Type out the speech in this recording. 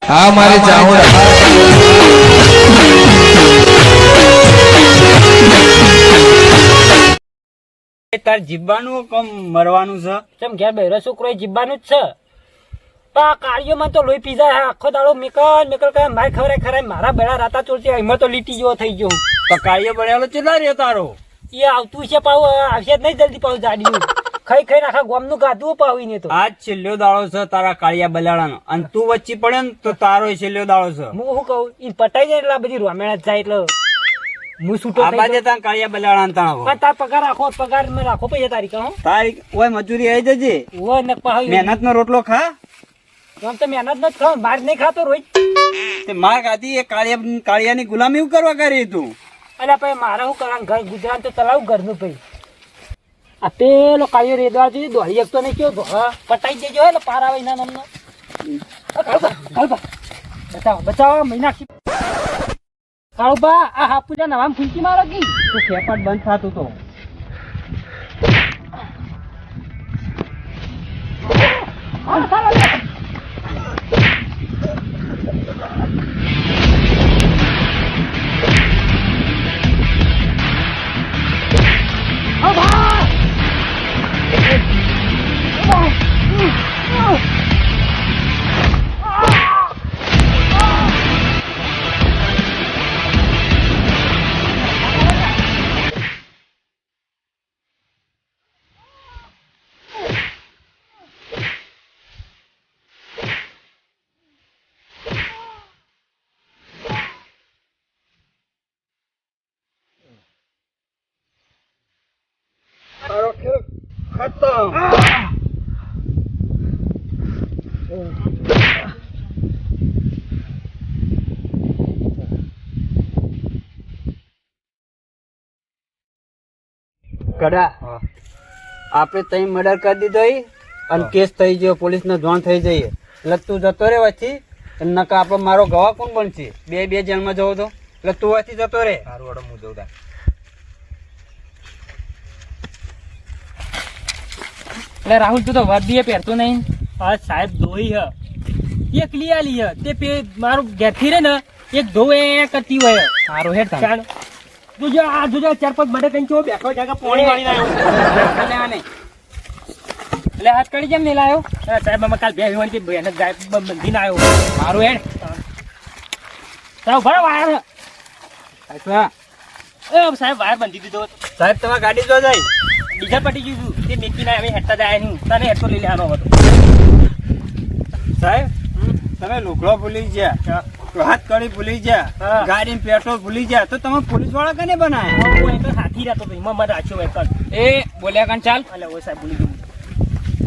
હા મારે ચાહુડા તાર જીવવાનું કમ મરવાનું છે? કેમ ઘેર બહેરો છોકરો જીવવાનું જ છે. તો આ કાર્યોમાં તો લોહી પી જાય. આખો દાડો મેકલ કરે માર ખવરાય ખરાય મારા બેડા રાતા ચોરતી એમાં તો લીટી જેવો થઈ ગયો. તો કાર્ય બનેલો કેટલા રહ્યો તારો? એ આવતું છે પાવ આવશે જ નહીં જલ્દી પાવ જાડ્યું ખાઈ ખાઈને આખા ગામનું ગાધું પાવી ને તો આજ છેલ્લો દાડો છે તારા કાળિયા બલાડાનો, અને તું વચ્ચે પડે ને તો તારો છેલ્લો દાડો છે. હું શું કહું ઈ પટાઈ જાય એટલે આ બધી રોમેણા જાય એટલે હું છૂટો થઈ આબાજે જાઉં. તારા કાળિયા બલાડાનો તાણો. પણ તાર પગાર રાખો પગાર મેં રાખો પૈસા તારી કહો તારી ઓય મજૂરી આવી જજે. ઓય ને પાવ મહેનત નો રોટલો ખા. આમ તો મહેનત ન જ ખાવ માર નહીં ખાતો રોજ. તે માર ખાધી એ કાળિયાની ગુલામી કરવા કરી તું. અલ્યા પછી મારે શું કરવાનું ઘર ગુજરાત તો ચલાવું ઘરનું પછી આ પેલો કાયો રેદવા જોઈએ દોડી એકતો નહીં કેવો ધોળા પટાઈ દેજો એટલે પાર આવે એના નામનો બચાવો બચાવો મહિના કાળુબા આ હાપુજા નવામાં ફૂંકી મારો કી તો ખેપાટ બંધ થતું તો ખતમ. કડા આપણે તઈ મર્ડર કરી દીધો અને કેસ થઈ ગયો, પોલીસ ને જાણ થઈ જઈએ એટલે તું જતો રે વચ્ચે. નકા આપડે મારો ગવાહ કોણ બનશે? બે જેલમાં જવો તો એટલે તું વચ્ચે જતો રે. એટલે રાહુલ તું તો વર્દીએ પહેરતો નહીં. હા સાહેબ ધોઈ હ એક લઈ આલી હ તે પે મારું ઘેરથી રે ને એક ધોવે કરતી હોય સારો હેડ ચાલ જોજો આ જોજો ચાર પાંચ બડે કઈ ચો બેઠો જાગા પોણી વાળી આવ્યો નહીં એટલે હાથ કરી કેમ નહીં લાયો? સાહેબ અમે કાલ બે વિવાન થી બેન ગાય બંધીને આવ્યો મારું હેડ સાહેબ ભરો વાયર અચ્છા એ સાહેબ વાયર બંધી દીધો. સાહેબ તમારી ગાડી જો જાય ડીઝલ પટી ગયું છું તે મેકી ના હવે હેડતા જાય નહીં તને હેડતો લઈ લેવાનો હતો. સાહેબ તમે લુગડો ભૂલી ગયા, હાથ કડી ભૂલી ગયા, હા. ગાડી પેટ્રોલ ભૂલી ગયા તો તમે પોલીસ વાળા કને બનાયા? હું એક હાથી રહેતો હતો એમાં મને રાખ્યો એક એ બોલ્યા કાન ચાલ. એટલે ઓય સાહેબ ભૂલી ગયું